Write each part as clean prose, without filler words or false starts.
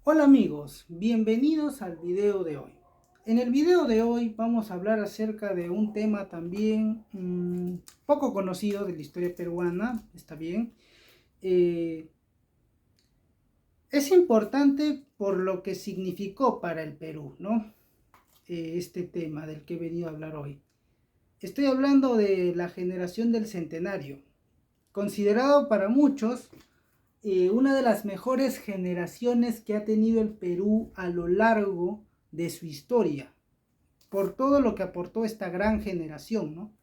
Hola amigos, bienvenidos al video de hoy. En el video de hoy vamos a hablar acerca de un tema también poco conocido de la historia peruana, está bien. Eh, es importante por lo que significó para el Perú, ¿no? Este tema del que he venido a hablar hoy. Estoy hablando de la generación del centenario, considerado para muchos una de las mejores generaciones que ha tenido el Perú a lo largo de su historia, por todo lo que aportó esta gran generación, ¿no?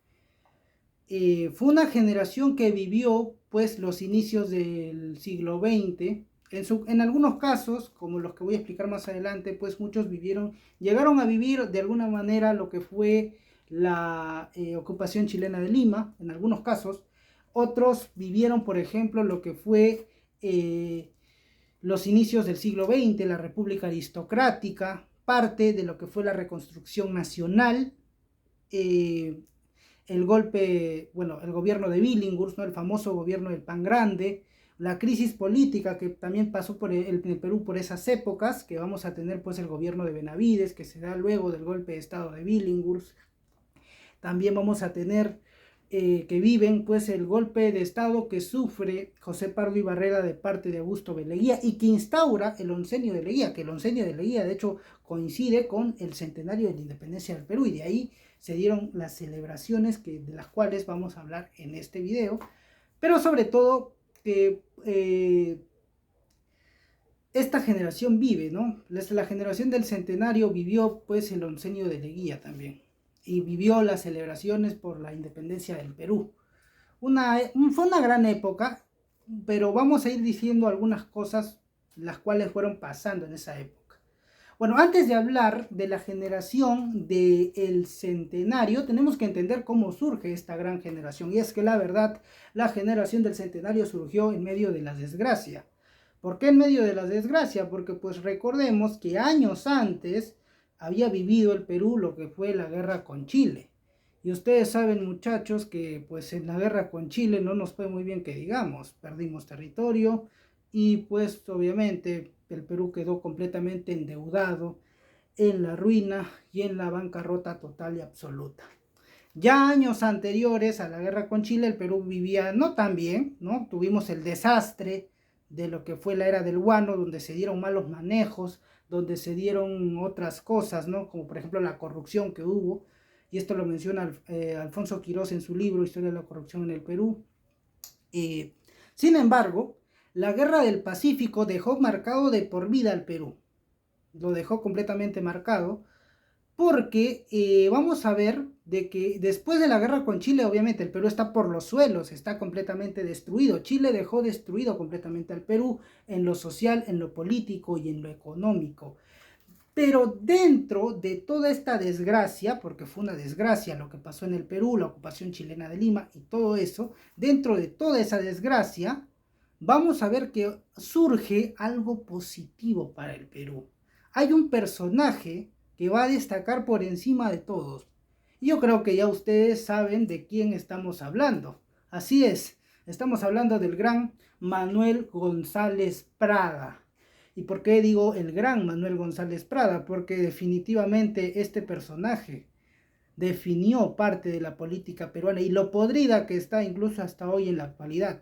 Fue una generación que vivió pues los inicios del siglo XX. En algunos casos, como los que voy a explicar más adelante, pues muchos llegaron a vivir de alguna manera lo que fue la ocupación chilena de Lima, en algunos casos. Otros vivieron, por ejemplo, lo que fue los inicios del siglo XX, la República Aristocrática, parte de lo que fue la reconstrucción nacional, eh, el golpe, bueno, el gobierno de Billinghurst, ¿no? El famoso gobierno del Pan Grande, la crisis política que también pasó por el Perú por esas épocas, que vamos a tener pues el gobierno de Benavides, que se da luego del golpe de estado de Billinghurst. También vamos a tener que viven pues el golpe de estado que sufre José Pardo y Barrera de parte de Augusto B. Leguía y que instaura el oncenio de Leguía, que el oncenio de Leguía de hecho coincide con el centenario de la independencia del Perú, y de ahí se dieron las celebraciones de las cuales vamos a hablar en este video, pero sobre todo que esta generación vive, ¿no? La generación del centenario vivió pues el oncenio de Leguía también, y vivió las celebraciones por la independencia del Perú. Fue una gran época, pero vamos a ir diciendo algunas cosas las cuales fueron pasando en esa época. Bueno, antes de hablar de la generación del centenario, tenemos que entender cómo surge esta gran generación. Y es que la verdad, la generación del centenario surgió en medio de la desgracia. ¿Por qué en medio de la desgracia? Porque pues recordemos que años antes había vivido el Perú lo que fue la guerra con Chile. Y ustedes saben, muchachos, que pues en la guerra con Chile no nos fue muy bien que digamos, perdimos territorio y pues obviamente el Perú quedó completamente endeudado, en la ruina y en la bancarrota total y absoluta. Ya años anteriores a la guerra con Chile, el Perú vivía no tan bien, ¿no? Tuvimos el desastre de lo que fue la era del guano, donde se dieron malos manejos, donde se dieron otras cosas, ¿no? Como por ejemplo la corrupción que hubo, y esto lo menciona Alfonso Quirós en su libro Historia de la corrupción en el Perú. Sin embargo, la guerra del Pacífico dejó marcado de por vida al Perú, lo dejó completamente marcado, porque vamos a ver de que después de la guerra con Chile, obviamente el Perú está por los suelos, está completamente destruido. Chile dejó destruido completamente al Perú en lo social, en lo político y en lo económico. Pero dentro de toda esta desgracia, porque fue una desgracia lo que pasó en el Perú, la ocupación chilena de Lima y todo eso, dentro de toda esa desgracia, vamos a ver que surge algo positivo para el Perú. Hay un personaje que va a destacar por encima de todos. Yo creo que ya ustedes saben de quién estamos hablando. Así es, estamos hablando del gran Manuel González Prada. ¿Y por qué digo el gran Manuel González Prada? Porque definitivamente este personaje definió parte de la política peruana y lo podrida que está incluso hasta hoy en la actualidad,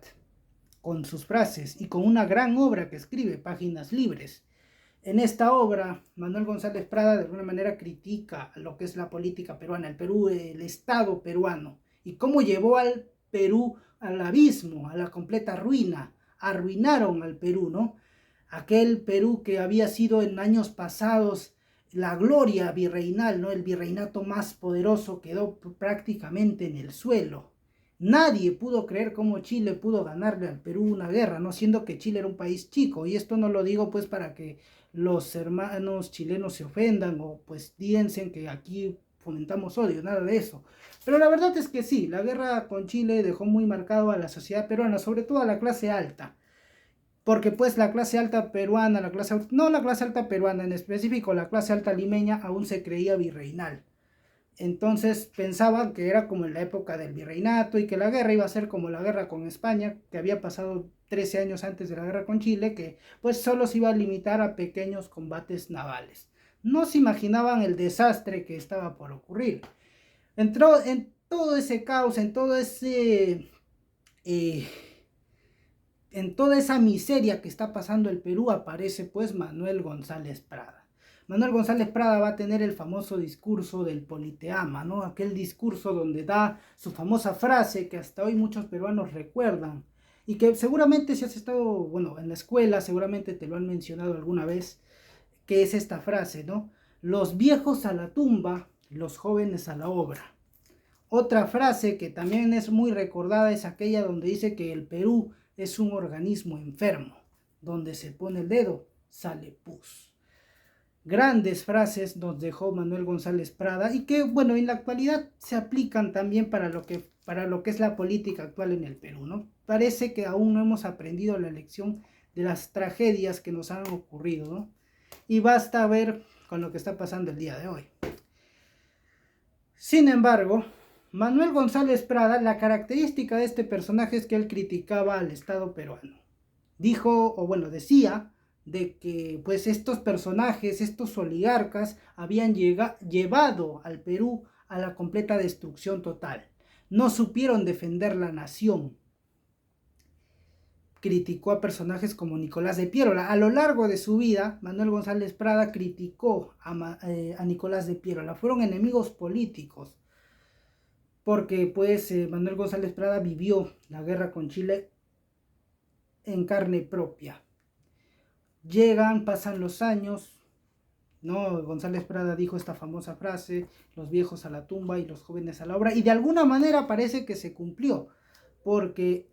con sus frases y con una gran obra que escribe, Páginas Libres. En esta obra, Manuel González Prada de alguna manera critica lo que es la política peruana, el Perú, el Estado peruano, y cómo llevó al Perú al abismo, a la completa ruina. Arruinaron al Perú, ¿no? Aquel Perú que había sido en años pasados la gloria virreinal, ¿no? El virreinato más poderoso quedó prácticamente en el suelo. Nadie pudo creer cómo Chile pudo ganarle al Perú una guerra, no siendo que Chile era un país chico. Y esto no lo digo pues para que los hermanos chilenos se ofendan o pues piensen que aquí fomentamos odio, nada de eso. Pero la verdad es que sí, la guerra con Chile dejó muy marcado a la sociedad peruana, sobre todo a la clase alta. Porque pues la clase alta peruana, no la clase alta peruana en específico, la clase alta limeña aún se creía virreinal. Entonces pensaban que era como en la época del virreinato y que la guerra iba a ser como la guerra con España, que había pasado 13 años antes de la guerra con Chile, que pues solo se iba a limitar a pequeños combates navales. No se imaginaban el desastre que estaba por ocurrir. Entró en todo ese caos, eh, en toda esa miseria que está pasando el Perú, aparece pues Manuel González Prada. Manuel González Prada va a tener el famoso discurso del Politeama, ¿no? Aquel discurso donde da su famosa frase que hasta hoy muchos peruanos recuerdan y que seguramente si has estado, bueno, en la escuela, seguramente te lo han mencionado alguna vez, que es esta frase, ¿no? Los viejos a la tumba, los jóvenes a la obra. Otra frase que también es muy recordada es aquella donde dice que el Perú es un organismo enfermo, donde se pone el dedo, sale pus. Grandes frases nos dejó Manuel González Prada y que, bueno, en la actualidad se aplican también para lo que es la política actual en el Perú, ¿no? Parece que aún no hemos aprendido la lección de las tragedias que nos han ocurrido, ¿no? Y basta ver con lo que está pasando el día de hoy. Sin embargo, Manuel González Prada, la característica de este personaje es que él criticaba al Estado peruano. Dijo, o bueno, decía, de que pues estos personajes, estos oligarcas, habían llevado al Perú a la completa destrucción total. No supieron defender la nación. Criticó a personajes como Nicolás de Piérola. A lo largo de su vida, Manuel González Prada criticó a Nicolás de Piérola. Fueron enemigos políticos porque pues Manuel González Prada vivió la guerra con Chile en carne propia. Pasan los años, ¿no? González Prada dijo esta famosa frase, los viejos a la tumba y los jóvenes a la obra, y de alguna manera parece que se cumplió, porque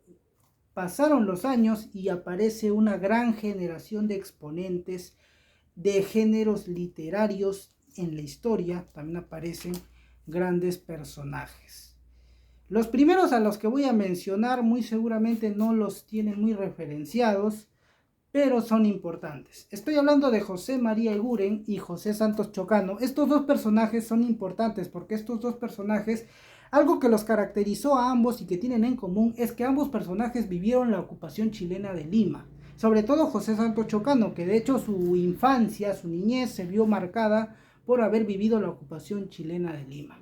pasaron los años y aparece una gran generación de exponentes de géneros literarios en la historia, también aparecen grandes personajes. Los primeros a los que voy a mencionar muy seguramente no los tienen muy referenciados, pero son importantes. Estoy hablando de José María Eguren y José Santos Chocano. Estos dos personajes son importantes porque estos dos personajes, algo que los caracterizó a ambos y que tienen en común es que ambos personajes vivieron la ocupación chilena de Lima. Sobre todo José Santos Chocano, que de hecho su infancia, su niñez se vio marcada por haber vivido la ocupación chilena de Lima.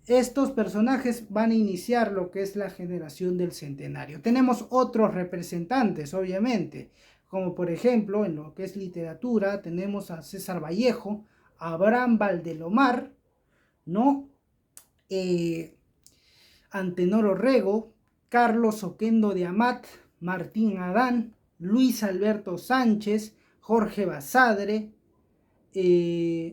Estos personajes van a iniciar lo que es la generación del centenario. Tenemos otros representantes, obviamente, como por ejemplo en lo que es literatura tenemos a César Vallejo, a Abraham Valdelomar, ¿no? Antenor Orrego, Carlos Oquendo de Amat, Martín Adán, Luis Alberto Sánchez, Jorge Basadre,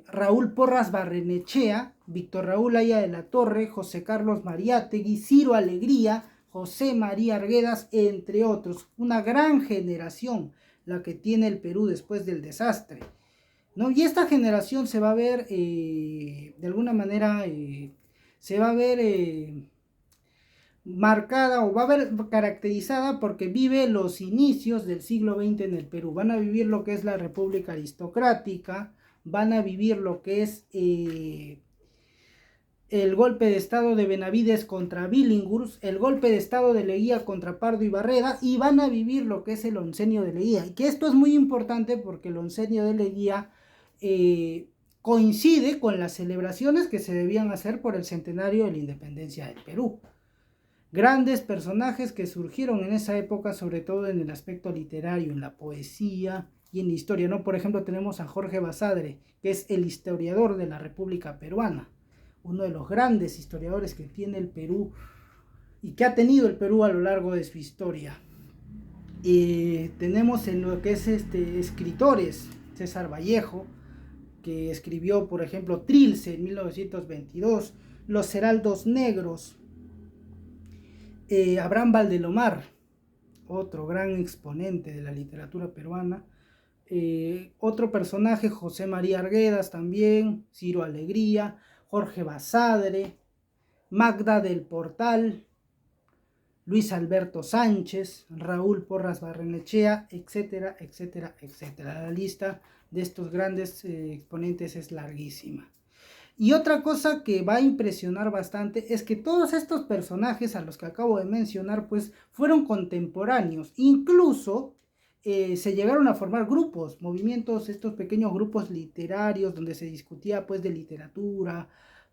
Raúl Porras Barrenechea, Víctor Raúl Aya de la Torre, José Carlos Mariátegui, Ciro Alegría, José María Arguedas, entre otros. Una gran generación la que tiene el Perú después del desastre, ¿no? Y esta generación se va a ver, de alguna manera, se va a ver marcada o va a ver caracterizada porque vive los inicios del siglo XX en el Perú. Van a vivir lo que es la República Aristocrática, van a vivir lo que es el golpe de estado de Benavides contra Billinghurst, el golpe de estado de Leguía contra Pardo y Barreda, y van a vivir lo que es el oncenio de Leguía. Y que esto es muy importante porque el oncenio de Leguía coincide con las celebraciones que se debían hacer por el centenario de la independencia del Perú. Grandes personajes que surgieron en esa época, sobre todo en el aspecto literario, en la poesía y en la historia, ¿no? Por ejemplo, tenemos a Jorge Basadre, que es el historiador de la República Peruana, uno de los grandes historiadores que tiene el Perú y que ha tenido el Perú a lo largo de su historia. Tenemos en lo que es escritores, César Vallejo, que escribió, por ejemplo, Trilce en 1922, Los Heraldos Negros, Abraham Valdelomar, otro gran exponente de la literatura peruana, otro personaje, José María Arguedas también, Ciro Alegría, Jorge Basadre, Magda del Portal, Luis Alberto Sánchez, Raúl Porras Barrenechea, etcétera, etcétera, etcétera. La lista de estos grandes exponentes es larguísima. Y otra cosa que va a impresionar bastante es que todos estos personajes a los que acabo de mencionar pues fueron contemporáneos. Incluso se llegaron a formar grupos, movimientos, estos pequeños grupos literarios donde se discutía pues de literatura,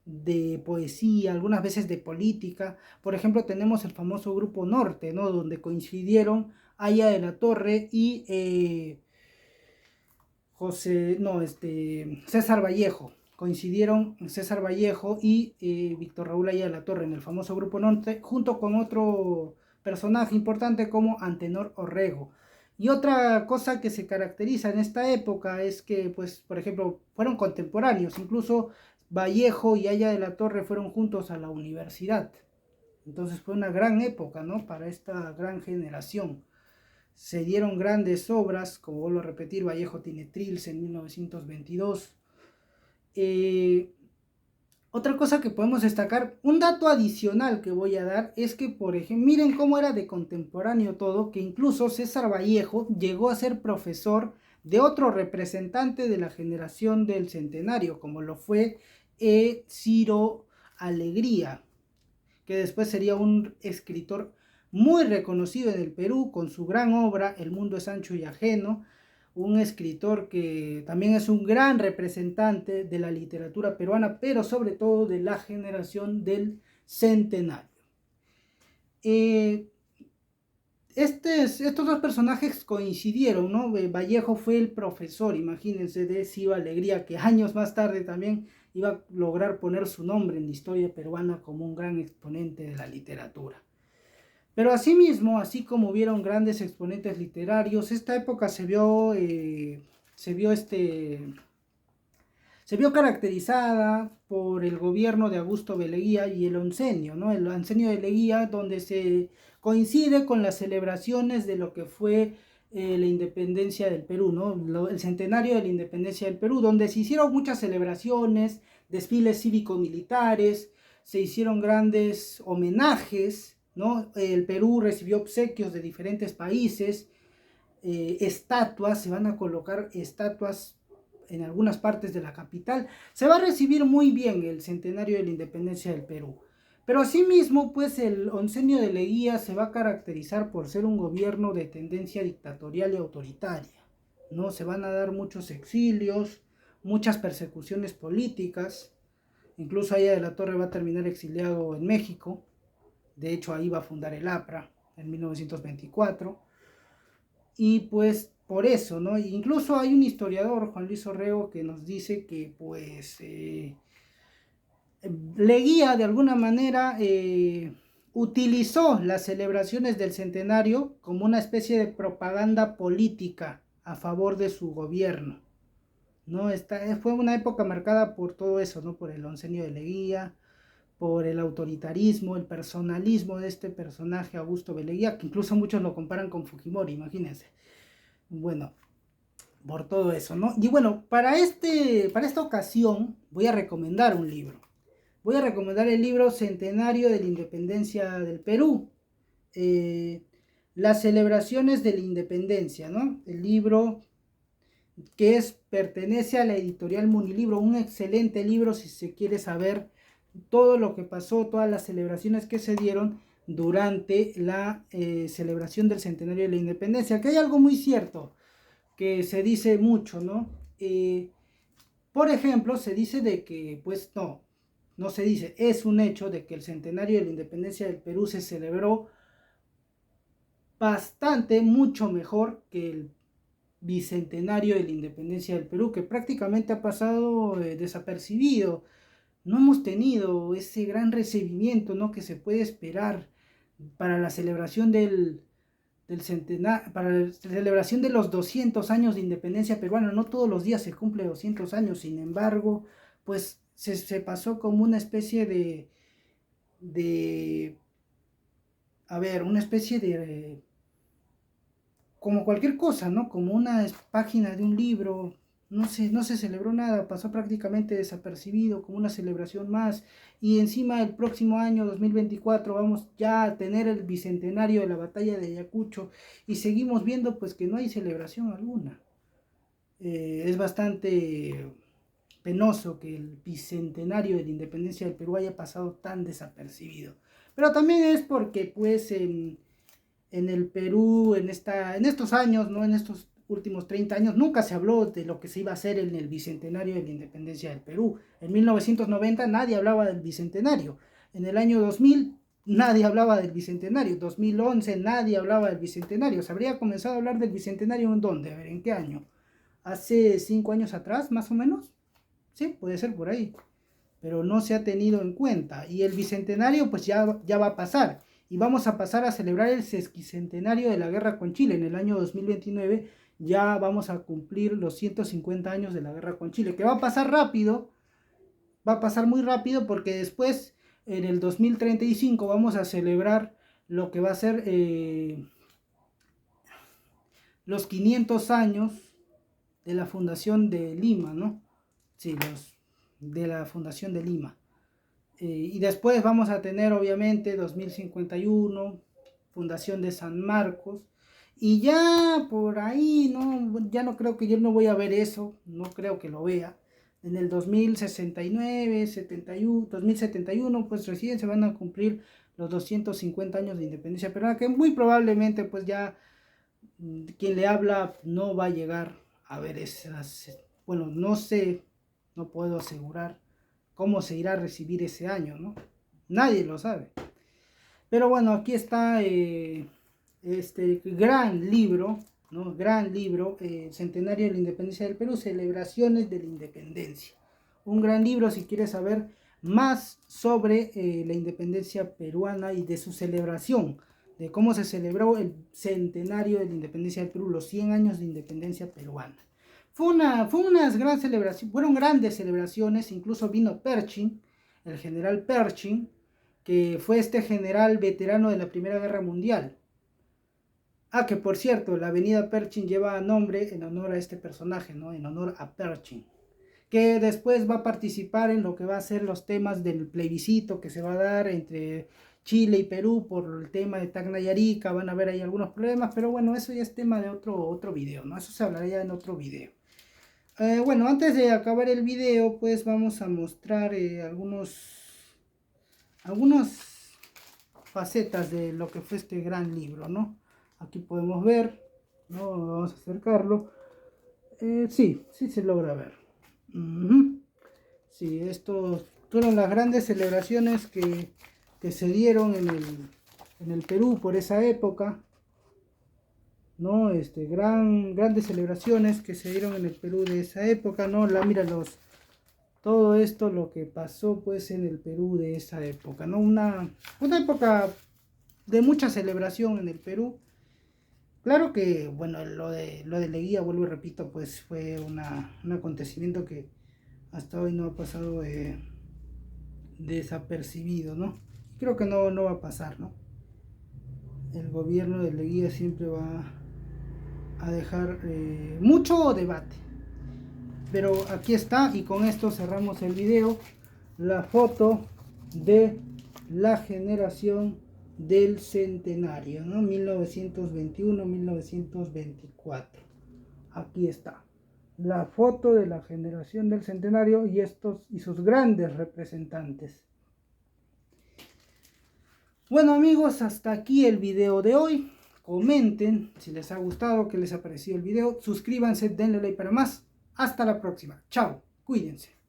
de poesía, algunas veces de política. Por ejemplo, tenemos el famoso Grupo Norte, ¿no? Donde coincidieron Aya de la Torre y César Vallejo. Coincidieron César Vallejo y Víctor Raúl Aya de la Torre en el famoso Grupo Norte, junto con otro personaje importante como Antenor Orrego. Y otra cosa que se caracteriza en esta época es que, pues, por ejemplo, fueron contemporáneos. Incluso Vallejo y Aya de la Torre fueron juntos a la universidad. Entonces fue una gran época, ¿no? Para esta gran generación. Se dieron grandes obras, como vuelvo a repetir, Vallejo tiene Trilce en 1922. Otra cosa que podemos destacar, un dato adicional que voy a dar, es que, por ejemplo, miren cómo era de contemporáneo todo, que incluso César Vallejo llegó a ser profesor de otro representante de la generación del centenario, como lo fue Ciro Alegría, que después sería un escritor muy reconocido en el Perú con su gran obra El mundo es ancho y ajeno, un escritor que también es un gran representante de la literatura peruana, pero sobre todo de la generación del centenario. Estos dos personajes coincidieron, ¿no? Vallejo fue el profesor, imagínense, de Ciro Alegría, que años más tarde también iba a lograr poner su nombre en la historia peruana como un gran exponente de la literatura. Pero asimismo, así como hubieron grandes exponentes literarios, esta época se vio caracterizada por el gobierno de Augusto de Leguía y el oncenio, ¿no? El oncenio de Leguía, donde se coincide con las celebraciones de lo que fue la independencia del Perú, ¿no? El centenario de la independencia del Perú, donde se hicieron muchas celebraciones, desfiles cívico-militares, se hicieron grandes homenajes, ¿no? El Perú recibió obsequios de diferentes países, estatuas, se van a colocar estatuas en algunas partes de la capital. Se va a recibir muy bien el centenario de la independencia del Perú. Pero asimismo, pues el oncenio de Leguía se va a caracterizar por ser un gobierno de tendencia dictatorial y autoritaria, ¿no? Se van a dar muchos exilios, muchas persecuciones políticas. Incluso Aya de la Torre va a terminar exiliado en México. De hecho, ahí va a fundar el APRA en 1924. Y pues por eso, ¿no? Incluso hay un historiador, Juan Luis Orrego, que nos dice que pues Leguía de alguna manera utilizó las celebraciones del centenario como una especie de propaganda política a favor de su gobierno, ¿no? Fue una época marcada por todo eso, ¿no? Por el oncenio de Leguía, por el autoritarismo, el personalismo de este personaje Augusto de Leguía, que incluso muchos lo comparan con Fujimori, imagínense. Bueno, por todo eso, ¿no? Y bueno, para esta ocasión voy a recomendar un libro. Voy a recomendar el libro Centenario de la Independencia del Perú. Las celebraciones de la independencia, ¿no? El libro pertenece a la editorial Munilibro, un excelente libro si se quiere saber todo lo que pasó, todas las celebraciones que se dieron durante la celebración del centenario de la independencia. Que hay algo muy cierto que se dice mucho, ¿no? Por ejemplo, se dice de que, pues no se dice, es un hecho de que el centenario de la independencia del Perú se celebró bastante, mucho mejor que el bicentenario de la independencia del Perú, que prácticamente ha pasado desapercibido. No hemos tenido ese gran recibimiento, ¿no?, que se puede esperar para la celebración para la celebración de los 200 años de independencia peruana. No todos los días se cumple 200 años, sin embargo, pues se pasó como una especie una especie de, como cualquier cosa, ¿no? Como una página de un libro. No se celebró nada, pasó prácticamente desapercibido, como una celebración más. Y encima el próximo año 2024 vamos ya a tener el bicentenario de la batalla de Ayacucho y seguimos viendo pues que no hay celebración alguna. Es bastante penoso que el bicentenario de la independencia del Perú haya pasado tan desapercibido. Pero también es porque pues en el Perú, en estos años, ¿no? En estos últimos 30 años, nunca se habló de lo que se iba a hacer en el bicentenario de la independencia del Perú. En 1990 nadie hablaba del bicentenario. En el año 2000 nadie hablaba del bicentenario. 2011 nadie hablaba del bicentenario. ¿Se habría comenzado a hablar del bicentenario en dónde? A ver, ¿en qué año? ¿Hace 5 años atrás, más o menos? Sí, puede ser por ahí. Pero no se ha tenido en cuenta. Y el bicentenario pues ya va a pasar. Y vamos a pasar a celebrar el sesquicentenario de la guerra con Chile. En el año 2029 ya vamos a cumplir los 150 años de la guerra con Chile. Que va a pasar rápido. Va a pasar muy rápido porque después, en el 2035, vamos a celebrar lo que va a ser los 500 años de la fundación de Lima, ¿no? Sí, de la fundación de Lima. Y después vamos a tener obviamente 2051, fundación de San Marcos. Y ya por ahí, ¿no? Ya no creo que yo no voy a ver eso, no creo que lo vea. En el 2069, 71, 2071, pues recién se van a cumplir los 250 años de independencia peruana, que muy probablemente pues ya quien le habla no va a llegar a ver esas, bueno, no sé, no puedo asegurar cómo se irá a recibir ese año, ¿no? Nadie lo sabe. Pero bueno, aquí está este gran libro, ¿no? Gran libro, Centenario de la Independencia del Perú, Celebraciones de la Independencia. Un gran libro si quieres saber más sobre la independencia peruana y de su celebración, de cómo se celebró el centenario de la independencia del Perú, los 100 años de independencia peruana. Fueron grandes celebraciones, incluso vino Pershing, el general Pershing, que fue este general veterano de la Primera Guerra Mundial. Ah, que por cierto, la avenida Pershing lleva nombre en honor a este personaje, ¿no? En honor a Pershing, que después va a participar en lo que va a ser los temas del plebiscito que se va a dar entre Chile y Perú por el tema de Tacna y Arica. Van a haber ahí algunos problemas, pero bueno, eso ya es tema de otro video, ¿no? Eso se hablará ya en otro video. Bueno, antes de acabar el video, pues vamos a mostrar algunas facetas de lo que fue este gran libro, ¿no? Aquí podemos ver, ¿no? Vamos a acercarlo. Sí se logra ver. Sí, estos fueron las grandes celebraciones que se dieron en el Perú por esa época, ¿no? Grandes celebraciones que se dieron en el Perú de esa época, ¿no? Mira todo esto lo que pasó pues en el Perú de esa época, ¿no? Una época de mucha celebración en el Perú. Claro que, bueno, lo de Leguía, vuelvo y repito, pues fue un acontecimiento que hasta hoy no ha pasado desapercibido, ¿no? Creo que no va a pasar, ¿no? El gobierno de Leguía siempre va a dejar mucho debate. Pero aquí está, y con esto cerramos el video, la foto de la generación del centenario, ¿no? 1921-1924. Aquí está la foto de la generación del centenario y sus grandes representantes. Bueno amigos, hasta aquí el video de hoy. Comenten si les ha gustado, qué les ha parecido el video. Suscríbanse, denle like para más. Hasta la próxima. Chao. Cuídense.